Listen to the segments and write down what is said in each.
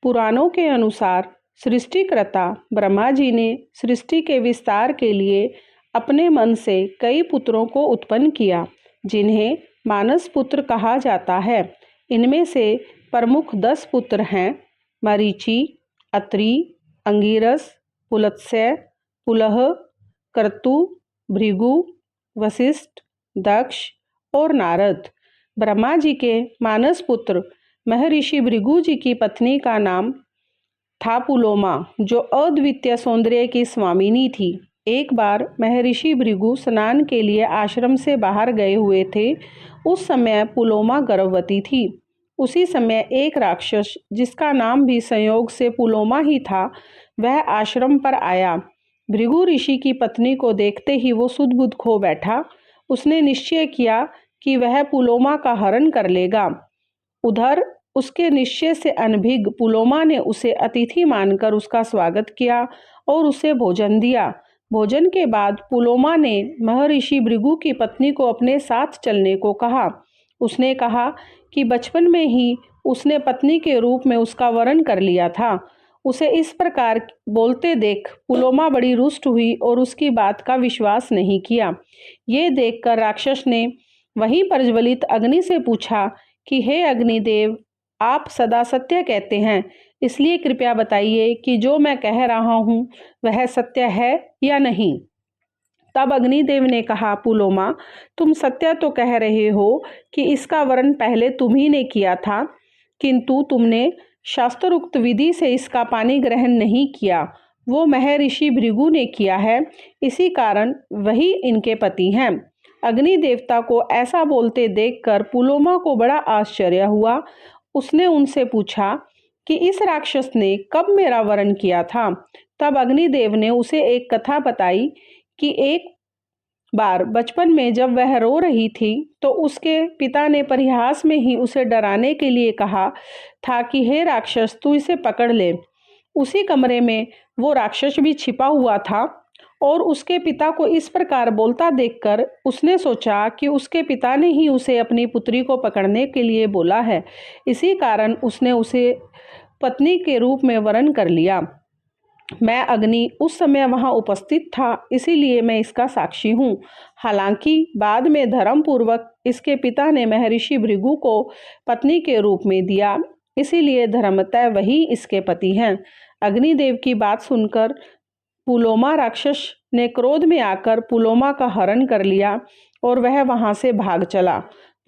पुराणों के अनुसार सृष्टिकर्ता ब्रह्मा जी ने सृष्टि के विस्तार के लिए अपने मन से कई पुत्रों को उत्पन्न किया, जिन्हें मानस पुत्र कहा जाता है। इनमें से प्रमुख 10 पुत्र हैं: मरीचि, अत्रि, अंगिरस, पुलत्स्य, पुलह, क्रतु, भृगु, वशिष्ठ, दक्ष और नारद। ब्रह्मा जी के मानस पुत्र महर्षि भृगु जी की पत्नी का नाम था पुलोमा, जो अद्वितीय सौंदर्य की स्वामिनी थी। एक बार महर्षि भृगु स्नान के लिए आश्रम से बाहर गए हुए थे। उस समय पुलोमा गर्भवती थी। उसी समय एक राक्षस, जिसका नाम भी संयोग से पुलोमा ही था, वह आश्रम पर आया। भृगु ऋषि की पत्नी को देखते ही वो सुध-बुध खो बैठा। उसने निश्चय किया कि वह पुलोमा का हरण कर लेगा। उधर उसके निश्चय से अनभिज्ञ पुलोमा ने उसे अतिथि मानकर उसका स्वागत किया और उसे भोजन दिया। भोजन के बाद पुलोमा ने महर्षि भृगु की पत्नी को अपने साथ चलने को कहा। उसने कहा कि बचपन में ही उसने पत्नी के रूप में उसका वरण कर लिया था। उसे इस प्रकार बोलते देख पुलोमा बड़ी रुष्ट हुई और उसकी बात का विश्वास नहीं किया। ये देखकर राक्षस ने वहीं प्रज्वलित अग्नि से पूछा कि हे अग्निदेव, आप सदा सत्य कहते हैं, इसलिए कृपया बताइए कि जो मैं कह रहा हूँ वह सत्य है या नहीं। तब अग्निदेव ने कहा, पुलोमा, तुम सत्य तो कह रहे हो कि इसका वरण पहले तुम ही ने किया था, किंतु तुमने शास्त्रोक्त विधि से इसका पानी ग्रहण नहीं किया। वो महर्षि भृगु ने किया है, इसी कारण वही इनके पति हैं। अग्नि देवता को ऐसा बोलते देखकर पुलोमा को बड़ा आश्चर्य हुआ। उसने उनसे पूछा कि इस राक्षस ने कब मेरा वरण किया था। तब अग्निदेव ने उसे एक कथा बताई कि एक बार बचपन में जब वह रो रही थी तो उसके पिता ने परिहास में ही उसे डराने के लिए कहा था कि हे राक्षस, तू इसे पकड़ ले। उसी कमरे में वो राक्षस भी छिपा हुआ था और उसके पिता को इस प्रकार बोलता देखकर उसने सोचा कि उसके पिता ने ही उसे अपनी पुत्री को पकड़ने के लिए बोला है। इसी कारण उसने उसे पत्नी के रूप में वरण कर लिया। मैं अग्नि उस समय वहां उपस्थित था, इसीलिए मैं इसका साक्षी हूँ। हालांकि बाद में धर्मपूर्वक इसके पिता ने महर्षि भृगु को पत्नी के रूप में दिया, इसीलिए धर्मतः वही इसके पति हैं। अग्निदेव की बात सुनकर पुलोमा राक्षस ने क्रोध में आकर पुलोमा का हरण कर लिया और वह वहां से भाग चला।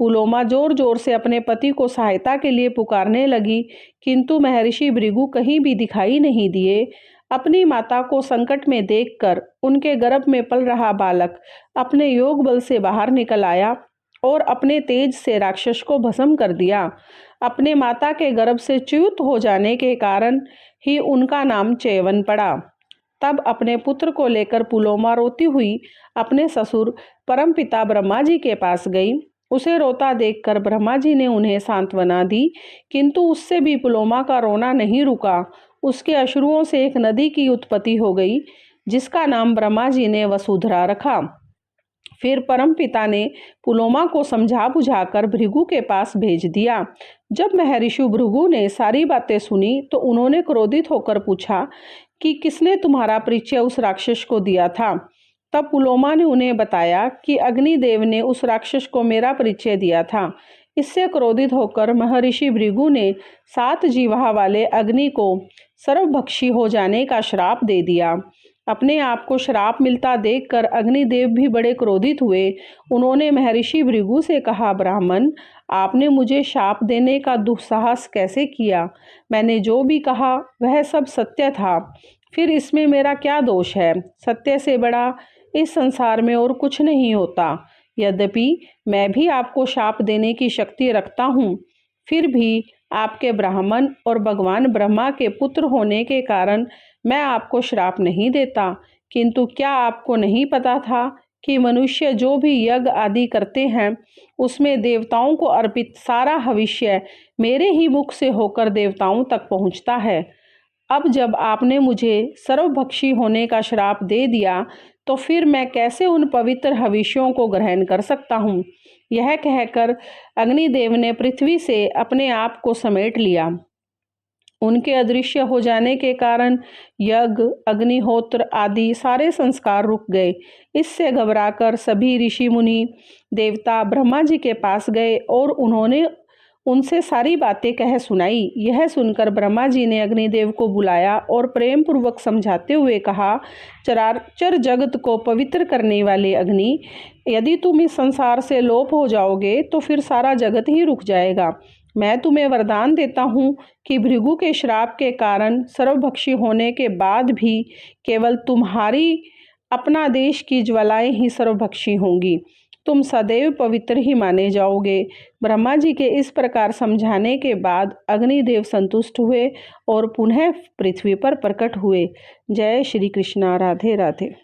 पुलोमा जोर जोर से अपने पति को सहायता के लिए पुकारने लगी, किंतु महर्षि भृगु कहीं भी दिखाई नहीं दिए। अपनी माता को संकट में देखकर उनके गर्भ में पल रहा बालक अपने योग बल से बाहर निकल आया और अपने तेज से राक्षस को भस्म कर दिया। अपने माता के गर्भ से च्युत हो जाने के कारण ही उनका नाम च्यवन पड़ा। तब अपने पुत्र को लेकर पुलोमा रोती हुई अपने ससुर परमपिता ब्रह्मा जी के पास गई। उसे रोता देखकर ब्रह्मा जी ने उन्हें सांत्वना दी, किंतु उससे भी पुलोमा का रोना नहीं रुका। उसके अश्रुओं से एक नदी की उत्पत्ति हो गई, जिसका नाम ब्रह्मा जी ने वसुधरा रखा। फिर परमपिता ने पुलोमा को समझा बुझाकर भृगु के पास भेज दिया। जब महर्षि भृगु ने सारी बातें सुनी तो उन्होंने क्रोधित होकर पूछा कि किसने तुम्हारा परिचय उस राक्षस को दिया था। तब पुलोमा ने उन्हें बताया कि अग्निदेव ने उस राक्षस को मेरा परिचय दिया था। इससे क्रोधित होकर महर्षि भृगु ने 7 जीवा वाले अग्नि को सर्वभक्षी हो जाने का श्राप दे दिया। अपने आप को श्राप मिलता देखकर अग्निदेव भी बड़े क्रोधित हुए। उन्होंने महर्षि भृगु से कहा, ब्राह्मण, आपने मुझे शाप देने का दुस्साहस कैसे किया? मैंने जो भी कहा वह सब सत्य था, फिर इसमें मेरा क्या दोष है? सत्य से बड़ा इस संसार में और कुछ नहीं होता। यद्यपि मैं भी आपको शाप देने की शक्ति रखता हूँ, फिर भी आपके ब्राह्मण और भगवान ब्रह्मा के पुत्र होने के कारण मैं आपको श्राप नहीं देता। किंतु क्या आपको नहीं पता था कि मनुष्य जो भी यज्ञ आदि करते हैं उसमें देवताओं को अर्पित सारा हविष्य मेरे ही मुख से होकर देवताओं तक पहुँचता है। अब जब आपने मुझे सर्वभक्षी होने का श्राप दे दिया तो फिर मैं कैसे उन पवित्र हविष्यों को ग्रहण कर सकता हूँ? यह कहकर अग्निदेव ने पृथ्वी से अपने आप को समेट लिया उनके अदृश्य हो जाने के कारण यज्ञ, अग्निहोत्र आदि सारे संस्कार रुक गए। इससे घबराकर सभी ऋषि मुनि देवता ब्रह्मा जी के पास गए और उन्होंने उनसे सारी बातें कह सुनाई। यह सुनकर ब्रह्मा जी ने अग्निदेव को बुलाया और प्रेम पूर्वक समझाते हुए कहा, चराचर जगत को पवित्र करने वाले अग्नि, यदि तुम इस संसार से लोप हो जाओगे तो फिर सारा जगत ही रुक जाएगा। मैं तुम्हें वरदान देता हूँ कि भृगु के श्राप के कारण सर्वभक्षी होने के बाद भी केवल तुम्हारी अपना देश की ज्वालाएं ही सर्वभक्षी होंगी। तुम सदैव पवित्र ही माने जाओगे। ब्रह्मा जी के इस प्रकार समझाने के बाद अग्निदेव संतुष्ट हुए और पुनः पृथ्वी पर प्रकट हुए। जय श्री कृष्णा। राधे राधे।